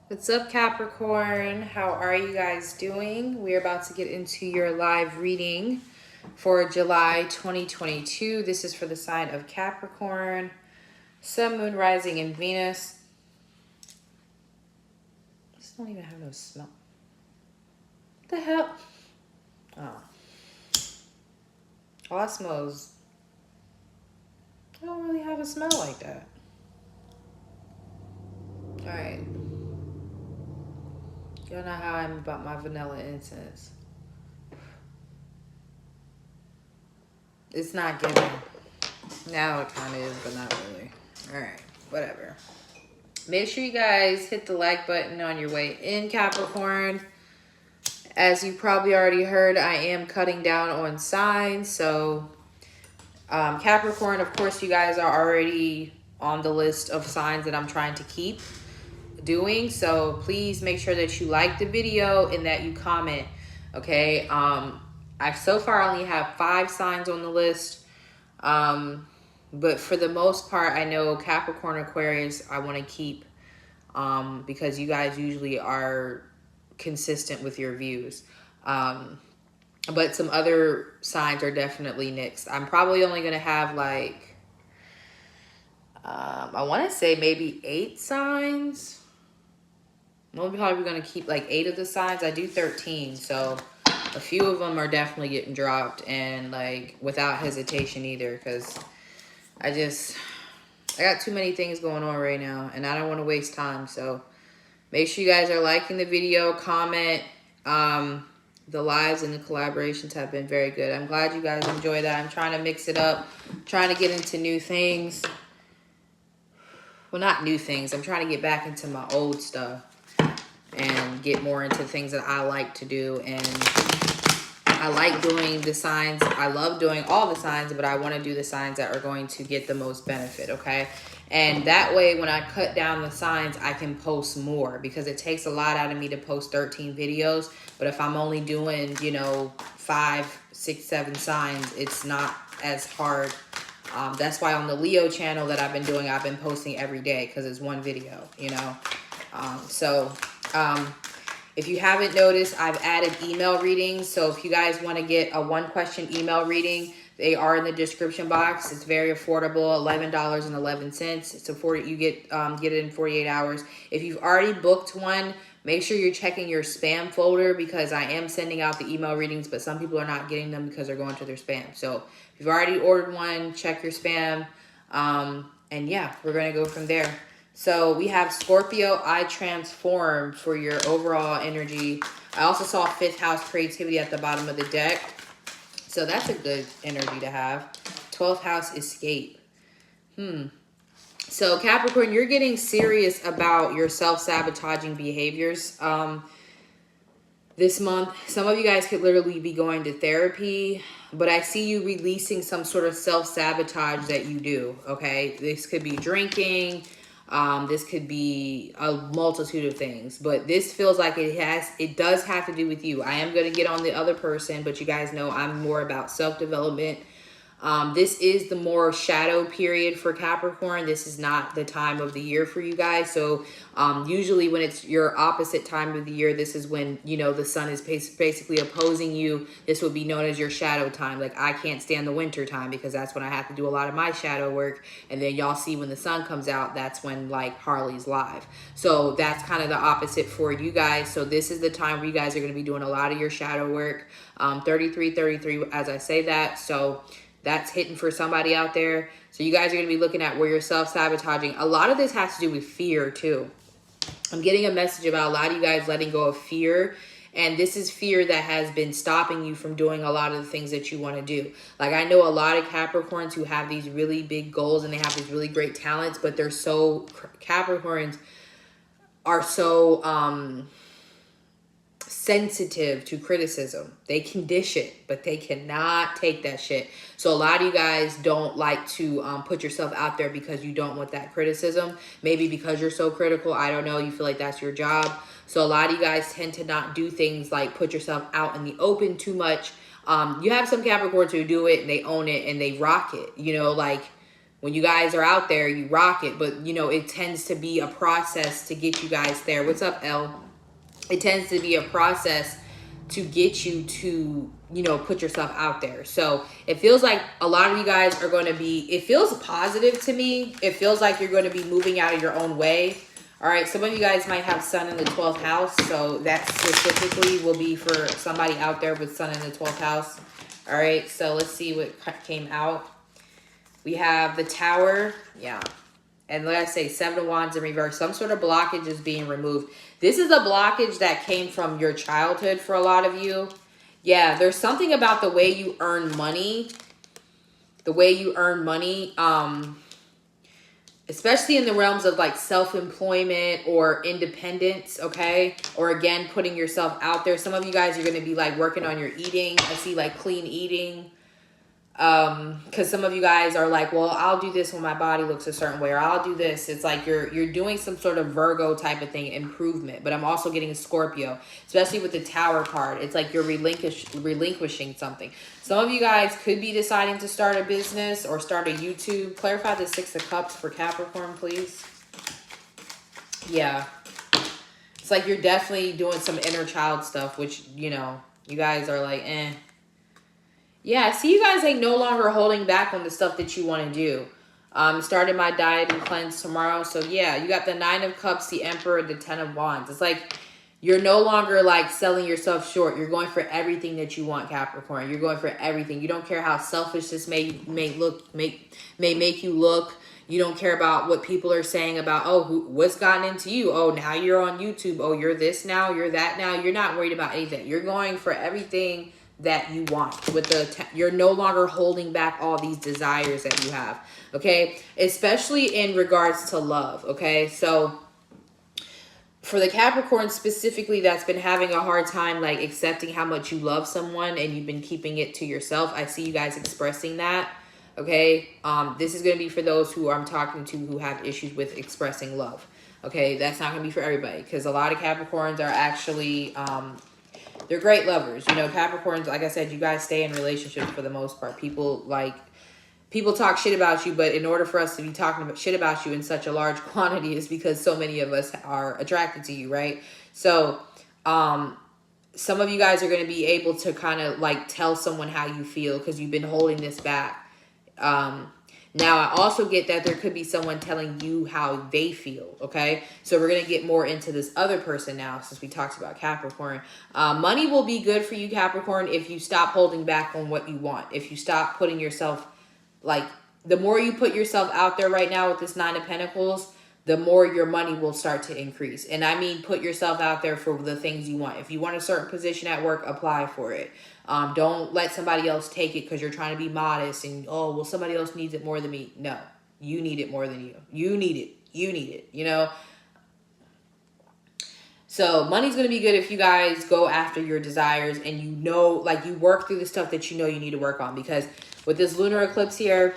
What's up, Capricorn? How are you guys doing? We're about to get into your live reading for July 2022. This is for the sign of Capricorn, Sun, Moon, Rising, and Venus. This don't even have no smell. What the hell? Oh. All I smell is... I don't really have a smell like that. Alright. Y'all know how I'm about my vanilla incense. It's not giving. Now it kind of is, but not really. Alright, whatever. Make sure you guys hit the like button on your way in, Capricorn. As you probably already heard, I am cutting down on signs. So, Capricorn, of course, you guys are already on the list of signs that I'm trying to keep doing. So, please make sure that you like the video and that you comment, okay? I so far only have 5 signs on the list. But for the most part, I know Capricorn, Aquarius, I want to keep because you guys usually are consistent with your views. But some other signs are definitely nixed. I'm probably only going to have like, I want to say maybe 8 signs. I'm probably going to keep like 8 of the signs. I do 13, so a few of them are definitely getting dropped, and like without hesitation either, because I got too many things going on right now, and I don't want to waste time. So make sure you guys are liking the video, comment. The lives and the collaborations have been very good. I'm glad you guys enjoy that. I'm trying to mix it up, trying to get into new things. Well, not new things. I'm trying to get back into my old stuff and get more into things that I like to do. And I like doing the signs. I love doing all the signs, but I want to do the signs that are going to get the most benefit, okay? And that way, when I cut down the signs, I can post more, because it takes a lot out of me to post 13 videos. But if I'm only doing, you know, 5, 6, 7 signs, it's not as hard. That's why on the Leo channel that I've been doing, I've been posting every day, because it's one video, you know? If you haven't noticed, I've added email readings. So if you guys want to get a 1-question email reading, they are in the description box. It's very affordable, $11.11. It's affordable. You get it in 48 hours. If you've already booked one, make sure you're checking your spam folder, because I am sending out the email readings, but some people are not getting them because they're going to their spam. So if you've already ordered one, check your spam. And yeah, we're going to go from there. So we have Scorpio, I transform for your overall energy. I also saw 5th house creativity at the bottom of the deck. So that's a good energy to have. 12th house escape. So Capricorn, you're getting serious about your self-sabotaging behaviors this month. Some of you guys could literally be going to therapy, but I see you releasing some sort of self-sabotage that you do, okay? This could be drinking. This could be a multitude of things, but this feels like it does have to do with you. I am going to get on the other person, but you guys know I'm more about self-development. This is the more shadow period for Capricorn. This is not the time of the year for you guys. So usually when it's your opposite time of the year, this is when, you know, the sun is basically opposing you. This would be known as your shadow time. Like, I can't stand the winter time, because that's when I have to do a lot of my shadow work. And then y'all see when the sun comes out, that's when like Harley's live. So that's kind of the opposite for you guys. So this is the time where you guys are going to be doing a lot of your shadow work. 33 as I say that. So that's hitting for somebody out there. So you guys are going to be looking at where you're self-sabotaging. A lot of this has to do with fear too. I'm getting a message about a lot of you guys letting go of fear. And this is fear that has been stopping you from doing a lot of the things that you want to do. Like, I know a lot of Capricorns who have these really big goals and they have these really great talents, but they're so, Capricorns are so, sensitive to criticism. They can dish it, but they cannot take that shit. So a lot of you guys don't like to put yourself out there because you don't want that criticism. Maybe because you're so critical. I don't know. You feel like that's your job. So a lot of you guys tend to not do things like put yourself out in the open too much. You have some Capricorns who do it and they own it and they rock it. You know, like, When you guys are out there, you rock it. But, you know, it tends to be a process to get you guys there. What's up, Elle? It tends to be a process to get you to, you know, put yourself out there. So it feels like a lot of you guys are going to be, it feels positive to me. It feels like you're going to be moving out of your own way. All right, some of you guys might have Sun in the 12th house. So that specifically will be for somebody out there with Sun in the 12th house. All right, so let's see what came out. We have the Tower. Yeah. And like I say, 7 of Wands in reverse. Some sort of blockage is being removed. This is a blockage that came from your childhood for a lot of you. Yeah, there's something about the way you earn money. The way you earn money. Especially in the realms of like self-employment or independence, okay? Or again, putting yourself out there. Some of you guys are going to be like working on your eating. I see like clean eating. Because some of you guys are like, well, I'll do this when my body looks a certain way, or I'll do this. It's like you're doing some sort of Virgo type of thing, improvement. But I'm also getting a Scorpio, especially with the Tower card. It's like you're relinquishing something. Some of you guys could be deciding to start a business or start a YouTube. Clarify the 6 of Cups for Capricorn, please. Yeah. It's like you're definitely doing some inner child stuff, which, you know, you guys are like, eh. Yeah, see, you guys like no longer holding back on the stuff that you want to do. Started my diet and cleanse tomorrow. So yeah, you got the 9 of Cups, the Emperor, the 10 of Wands. It's like you're no longer like selling yourself short. You're going for everything that you want, Capricorn. You're going for everything. You don't care how selfish this may make you look. You don't care about what people are saying about, oh, what's gotten into you? Oh, now you're on YouTube. Oh, you're this now, you're that now. You're not worried about anything. You're going for everything that you want. With the you're no longer holding back all these desires that you have, okay? Especially in regards to love, okay? So for the Capricorn specifically that's been having a hard time like accepting how much you love someone and you've been keeping it to yourself, I see you guys expressing that, okay? This is going to be for those who I'm talking to who have issues with expressing love, okay? That's not going to be for everybody, because a lot of Capricorns are actually they're great lovers. You know, Capricorns, like I said, you guys stay in relationships for the most part. People talk shit about you, but in order for us to be talking about shit about you in such a large quantity is because so many of us are attracted to you, right? So, some of you guys are going to be able to kind of like tell someone how you feel because you've been holding this back. Now, I also get that there could be someone telling you how they feel, okay? So we're going to get more into this other person now since we talked about Capricorn. Money will be good for you, Capricorn, if you stop holding back on what you want. If you stop putting yourself, like, the more you put yourself out there right now with this 9 of Pentacles, the more your money will start to increase. And I mean put yourself out there for the things you want. If you want a certain position at work, apply for it. Don't let somebody else take it because you're trying to be modest and, oh, well, somebody else needs it more than me. No, you need it more than you. You need it. You need it, you know? So money's going to be good if you guys go after your desires and you know, like you work through the stuff that you know you need to work on. Because with this lunar eclipse here,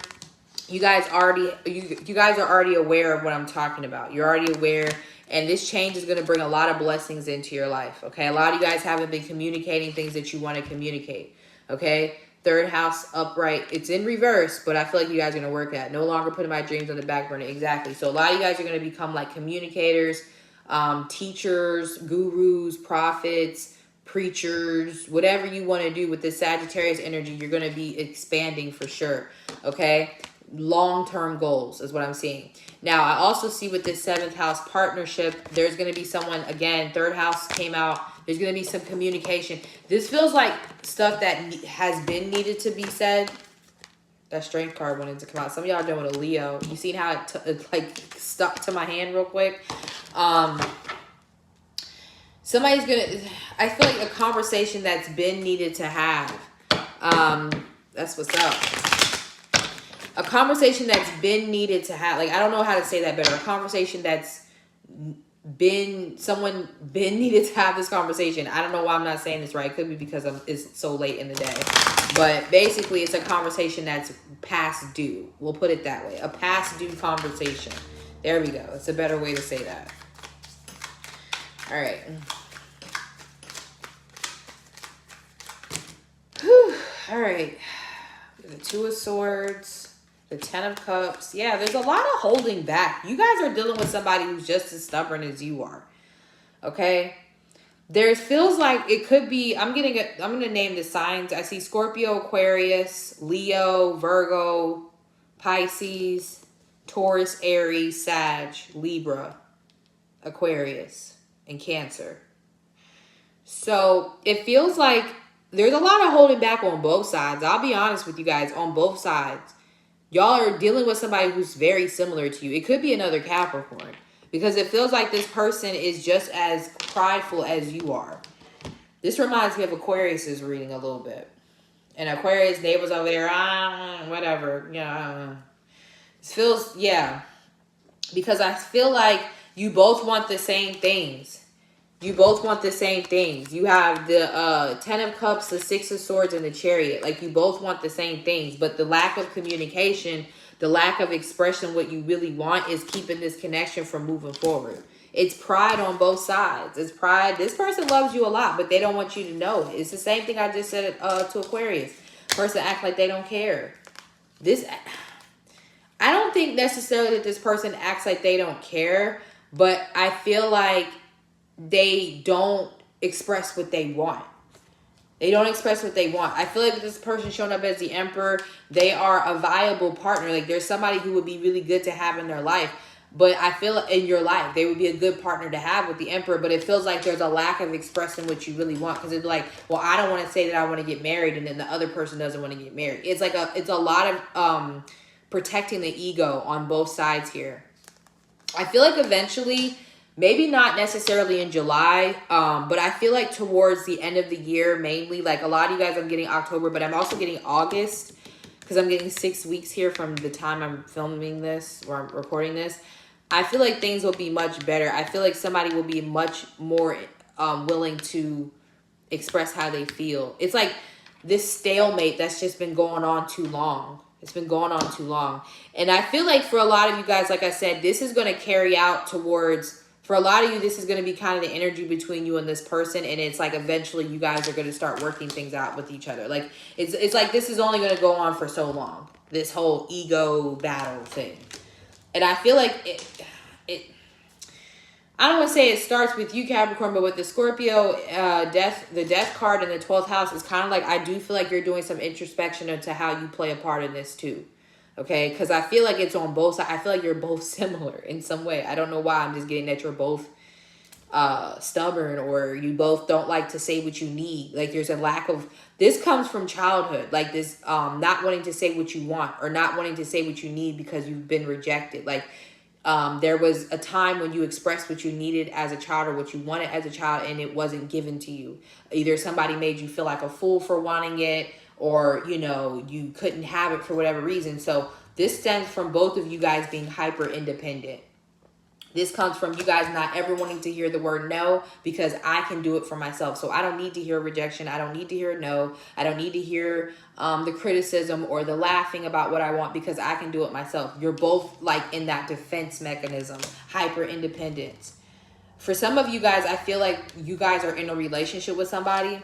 you guys are already aware of what I'm talking about. You're already aware. And this change is going to bring a lot of blessings into your life, okay? A lot of you guys haven't been communicating things that you want to communicate, okay? 3rd house upright. It's in reverse, but I feel like you guys are going to work at it. No longer putting my dreams on the back burner. Exactly. So a lot of you guys are going to become like communicators, teachers, gurus, prophets, preachers, whatever you want to do with this Sagittarius energy. You're going to be expanding for sure, okay? Long-term goals is what I'm seeing. Now, I also see with this 7th house partnership, there's going to be someone, again, 3rd house came out. There's going to be some communication. This feels like stuff that has been needed to be said. That Strength card wanted to come out. Some of y'all are doing a Leo. You seen how it like stuck to my hand real quick? Somebody's going to, I feel like a conversation that's been needed to have. That's what's up. A conversation that's been needed to have. Like, I don't know how to say that better. A conversation that's been needed to have this conversation. I don't know why I'm not saying this right. It could be because it's so late in the day. But basically, it's a conversation that's past due. We'll put it that way. A past due conversation. There we go. It's a better way to say that. All right. Whew. All right. The 2 of Swords. The Ten of Cups. Yeah, there's a lot of holding back. You guys are dealing with somebody who's just as stubborn as you are. Okay? There feels like it could be, I'm going to name the signs. I see Scorpio, Aquarius, Leo, Virgo, Pisces, Taurus, Aries, Sag, Libra, Aquarius, and Cancer. So it feels like there's a lot of holding back on both sides. I'll be honest with you guys, on both sides. Y'all are dealing with somebody who's very similar to you. It could be another Capricorn, because it feels like this person is just as prideful as you are. This reminds me of Aquarius's reading a little bit. And Aquarius neighbors over there, whatever. Yeah, it feels, yeah. Because I feel like you both want the same things. You both want the same things. You have the Ten of Cups, the Six of Swords, and the Chariot. Like, you both want the same things. But the lack of communication, the lack of expression, what you really want is keeping this connection from moving forward. It's pride on both sides. It's pride. This person loves you a lot, but they don't want you to know it. It's the same thing I just said to Aquarius. Person act like they don't care. I don't think necessarily that this person acts like they don't care, but I feel like they don't express what they want. They don't express what they want. I feel like this person showing up as the Emperor, they are a viable partner. Like, there's somebody who would be really good to have in their life. But I feel in your life, they would be a good partner to have with the Emperor. But it feels like there's a lack of expressing what you really want. Because it's like, well, I don't want to say that I want to get married, and then the other person doesn't want to get married. It's like it's a lot of protecting the ego on both sides here. I feel like eventually, maybe not necessarily in July, but I feel like towards the end of the year, mainly, like a lot of you guys, I'm getting October, but I'm also getting August, because I'm getting 6 weeks here from the time I'm filming this, or I'm recording this. I feel like things will be much better. I feel like somebody will be much more willing to express how they feel. It's like this stalemate that's just been going on too long. It's been going on too long. And I feel like for a lot of you guys, like I said, this is going to carry out towards, for a lot of you, this is going to be kind of the energy between you and this person. And it's like eventually you guys are going to start working things out with each other. Like, it's like this is only going to go on for so long. This whole ego battle thing. And I feel like I don't want to say it starts with you, Capricorn, but with the Scorpio, the death card in the 12th house is kind of like, I do feel like you're doing some introspection into how you play a part in this too. Okay? Because I feel like it's on both sides. I feel like you're both similar in some way. I don't know why. I'm just getting that you're both stubborn, or you both don't like to say what you need. Like, there's a lack of, this comes from childhood, like this not wanting to say what you want, or not wanting to say what you need because you've been rejected. Like, there was a time when you expressed what you needed as a child, or what you wanted as a child, and it wasn't given to you. Either somebody made you feel like a fool for wanting it, or, you know, you couldn't have it for whatever reason. So this stems from both of you guys being hyper independent. This comes from you guys not ever wanting to hear the word no, because I can do it for myself. So I don't need to hear rejection. I don't need to hear no. I don't need to hear the criticism or the laughing about what I want, because I can do it myself. You're both like in that defense mechanism, hyper independence. For some of you guys, I feel like you guys are in a relationship with somebody.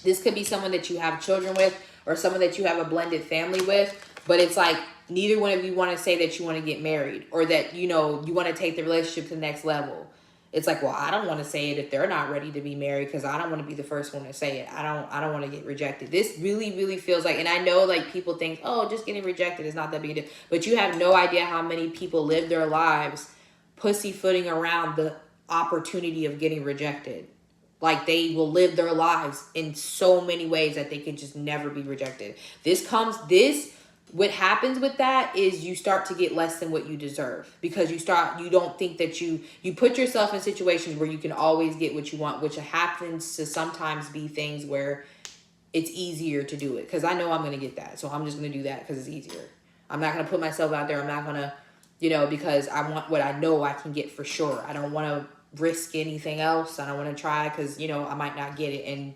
This could be someone that you have children with, or someone that you have a blended family with. But it's like neither one of you want to say that you want to get married, or that, you know, you want to take the relationship to the next level. It's like, well, I don't want to say it if they're not ready to be married, because I don't want to be the first one to say it. I don't want to get rejected. This really, really feels like, and I know like people think, oh, just getting rejected is not that big a deal. But you have no idea how many people live their lives pussyfooting around the opportunity of getting rejected. Like, they will live their lives in so many ways that they can just never be rejected. What happens with that is you start to get less than what you deserve, because you don't think that you put yourself in situations where you can always get what you want, which happens to sometimes be things where it's easier to do it. Because I know I'm going to get that. So I'm just going to do that because it's easier. I'm not going to put myself out there. I'm not going to, you know, because I want what I know I can get for sure. I don't want to risk anything else. I don't want to try because, you know, I might not get it. And,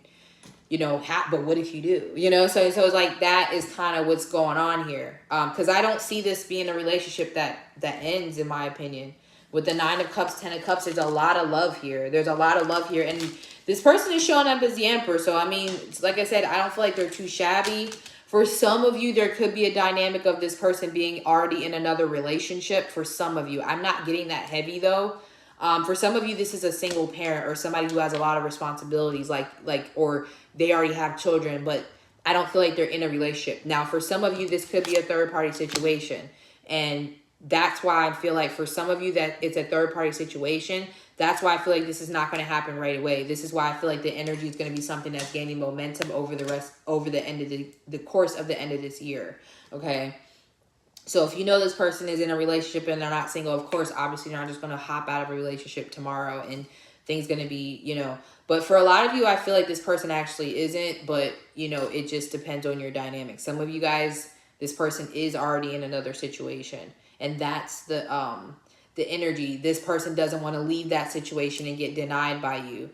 you know, but what if you do? You know, so it's like that is kind of what's going on here. Because I don't see this being a relationship that ends, in my opinion. With the 9 of Cups, 10 of Cups, there's a lot of love here. There's a lot of love here. And this person is showing up as the Emperor. So, I mean, it's like I said, I don't feel like they're too shabby. For some of you, there could be a dynamic of this person being already in another relationship. For some of you, I'm not getting that heavy though. For some of you, this is a single parent or somebody who has a lot of responsibilities, or they already have children, but I don't feel like they're in a relationship. Now, for some of you, this could be a third party situation. And that's why I feel like for some of you that it's a third party situation. That's why I feel like this is not going to happen right away. This is why I feel like the energy is going to be something that's gaining momentum over the end of the course of the end of this year. Okay. So if you know this person is in a relationship and they're not single, of course, obviously you're not just going to hop out of a relationship tomorrow and things going to be, but for a lot of you, I feel like this person actually isn't, but it just depends on your dynamic. Some of you guys, this person is already in another situation, and that's the energy. This person doesn't want to leave that situation and get denied by you.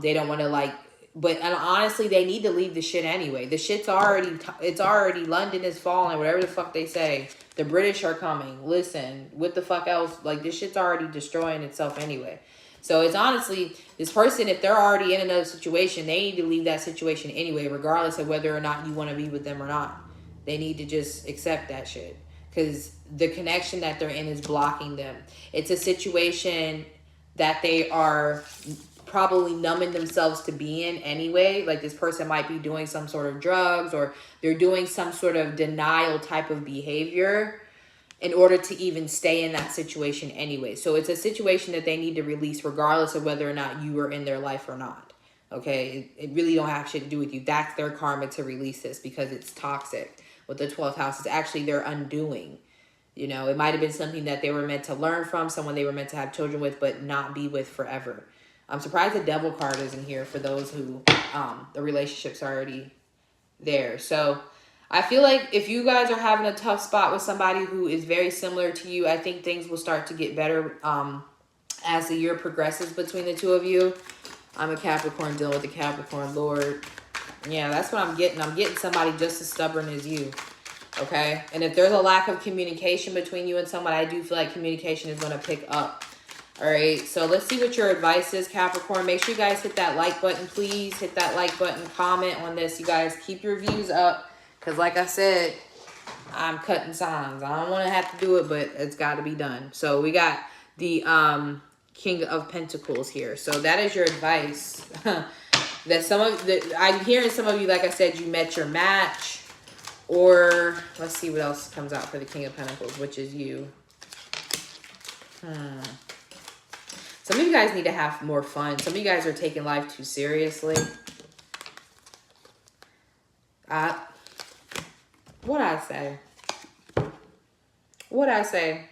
They don't want to and honestly, they need to leave the shit anyway. The shit's already, London is falling, whatever the fuck they say. The British are coming. Listen, what the fuck else? This shit's already destroying itself anyway. So it's honestly, this person, if they're already in another situation, they need to leave that situation anyway, regardless of whether or not you want to be with them or not. They need to just accept that shit. Because the connection that they're in is blocking them. It's a situation that they are probably numbing themselves to be in anyway. Like this person might be doing some sort of drugs, or they're doing some sort of denial type of behavior in order to even stay in that situation anyway. So it's a situation that they need to release regardless of whether or not you are in their life or not. Okay, it really don't have shit to do with you. That's their karma to release this because it's toxic. With the 12th house, it's actually their undoing. It might have been something that they were meant to learn from, someone they were meant to have children with, but not be with forever. I'm surprised the devil card isn't here for those who the relationship's already there. So I feel like if you guys are having a tough spot with somebody who is very similar to you, I think things will start to get better as the year progresses between the two of you. I'm a Capricorn dealing with a Capricorn, Lord. Yeah, that's what I'm getting. I'm getting somebody just as stubborn as you. Okay? And if there's a lack of communication between you and somebody, I do feel like communication is going to pick up. All right, so let's see what your advice is, Capricorn. Make sure you guys hit that like button, please. Hit that like button, comment on this. You guys keep your views up because, like I said, I'm cutting signs. I don't want to have to do it, but it's got to be done. So we got the King of Pentacles here. So that is your advice. That I'm hearing some of you, like I said, you met your match. Or let's see what else comes out for the King of Pentacles, which is you. Some of you guys need to have more fun. Some of you guys are taking life too seriously. What'd I say? What'd I say?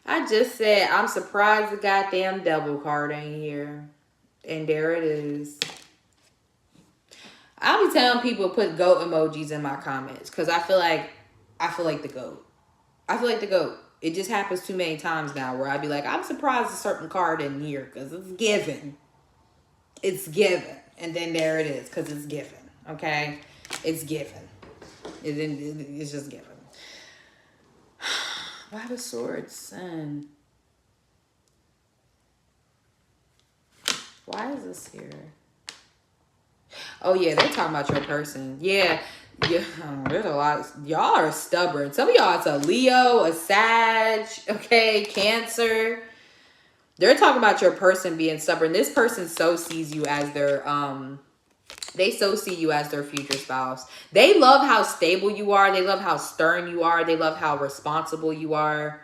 I just said I'm surprised the goddamn devil card ain't here. And there it is. I'll be telling people to put goat emojis in my comments because I feel like the goat. I feel like the goat. It just happens too many times now where I'd be like, I'm surprised a certain card in here because it's given. It's given. And then there it is because it's given. Okay? It's given. It's just given. Five of Swords, Sun. Why is this here? Oh, yeah, they're talking about your person. Yeah, there's a lot. Y'all are stubborn. Some of y'all, it's a Leo, a Sag, okay, Cancer. They're talking about your person being stubborn. This person so sees you as their, they so see you as their future spouse. They love how stable you are. They love how stern you are. They love how responsible you are.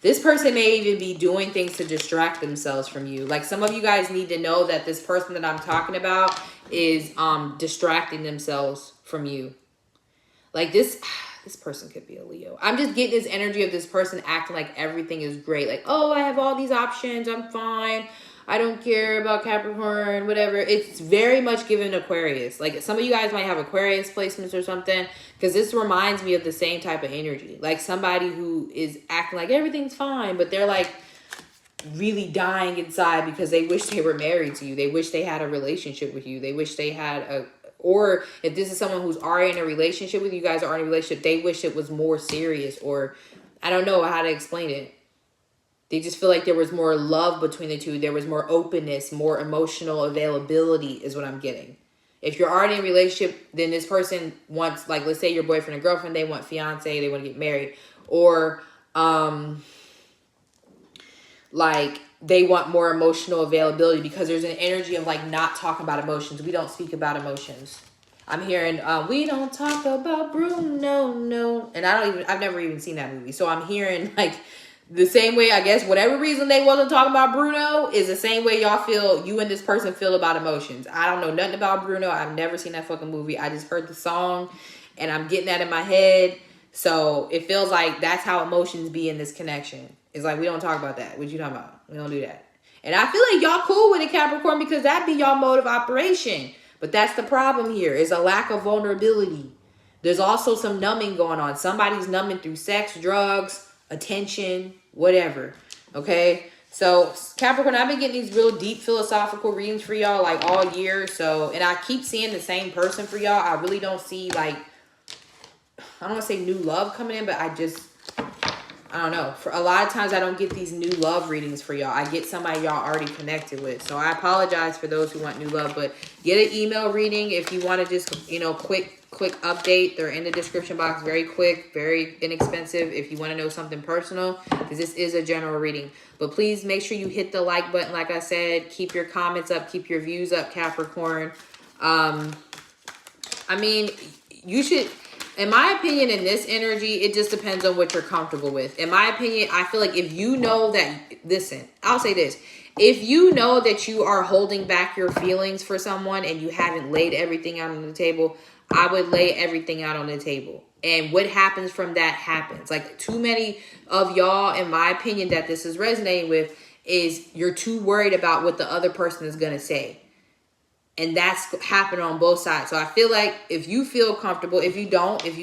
This person may even be doing things to distract themselves from you. Like some of you guys need to know that this person that I'm talking about is distracting themselves from you. Like this person could be a Leo. I'm just getting this energy of this person acting like everything is great. Like, oh, I have all these options. I'm fine. I don't care about Capricorn, whatever. It's very much given Aquarius. Like some of you guys might have Aquarius placements or something because this reminds me of the same type of energy. Like somebody who is acting like everything's fine, but they're like really dying inside because they wish they were married to you. They wish they had a relationship with you. They wish they had or if this is someone who's already in a relationship with you, guys are in a relationship, they wish it was more serious, or I don't know how to explain it. They just feel like there was more love between the two. There was more openness, more emotional availability is what I'm getting. If you're already in a relationship, then this person wants, like, let's say your boyfriend and girlfriend, they want fiance, they want to get married. Or, like, they want more emotional availability because there's an energy of, like, not talking about emotions. We don't speak about emotions. I'm hearing, we don't talk about Bruno, no. And I've never even seen that movie. So I'm hearing, like, the same way, I guess, whatever reason they wasn't talking about Bruno is the same way y'all feel, you and this person feel about emotions. I don't know nothing about Bruno. I've never seen that fucking movie. I just heard the song and I'm getting that in my head. So it feels like that's how emotions be in this connection. It's like, we don't talk about that. What you talking about? We don't do that. And I feel like y'all cool with it, Capricorn, because that be y'all mode of operation. But that's the problem here, is a lack of vulnerability. There's also some numbing going on. Somebody's numbing through sex, drugs, attention, whatever. Okay? So, Capricorn, I've been getting these real deep philosophical readings for y'all, like, all year. So, and I keep seeing the same person for y'all. I really don't see, like, I don't want to say new love coming in, but I don't know. For a lot of times, I don't get these new love readings for y'all. I get somebody y'all already connected with. So I apologize for those who want new love, but get an email reading if you want to just, you know, quick update. They're in the description box. Very quick, very inexpensive if you want to know something personal, because this is a general reading. But please make sure you hit the like button. Like I said, keep your comments up, keep your views up, Capricorn. I mean, you should... In my opinion, in this energy, it just depends on what you're comfortable with. In my opinion, I feel like if you know that, listen, I'll say this. If you know that you are holding back your feelings for someone and you haven't laid everything out on the table, I would lay everything out on the table. And what happens from that happens. Like, too many of y'all, in my opinion, that this is resonating with, is you're too worried about what the other person is going to say. And that's happened on both sides. So I feel like if you feel comfortable, if you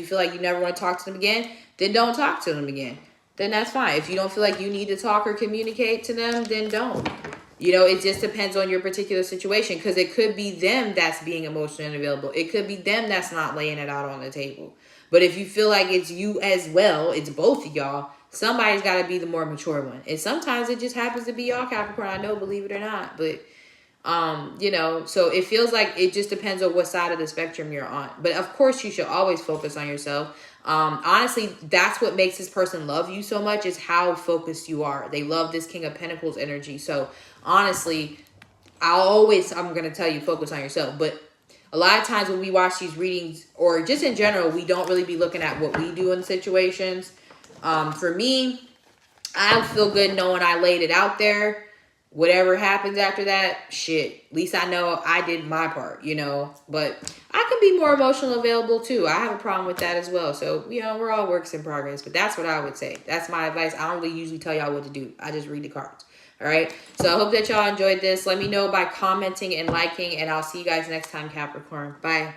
feel like you never want to talk to them again, then don't talk to them again. Then that's fine. If you don't feel like you need to talk or communicate to them, then don't. You know, it just depends on your particular situation, because it could be them that's being emotionally unavailable. It could be them that's not laying it out on the table. But if you feel like it's you as well, it's both of y'all, somebody's got to be the more mature one. And sometimes it just happens to be y'all, Capricorn. I know, believe it or not. But you know, so it feels like it just depends on what side of the spectrum you're on. But of course, you should always focus on yourself. Honestly, that's what makes this person love you so much, is how focused you are. They love this King of Pentacles energy. So honestly, I'm going to tell you, focus on yourself. But a lot of times when we watch these readings, or just in general, we don't really be looking at what we do in situations. For me, I feel good knowing I laid it out there. Whatever happens after that, shit, at least I know I did my part, you know. But I can be more emotional available too. I have a problem with that as well. So, you know, we're all works in progress. But that's what I would say. That's my advice. I don't really usually tell y'all what to do. I just read the cards. All right. So I hope that y'all enjoyed this. Let me know by commenting and liking. And I'll see you guys next time, Capricorn. Bye.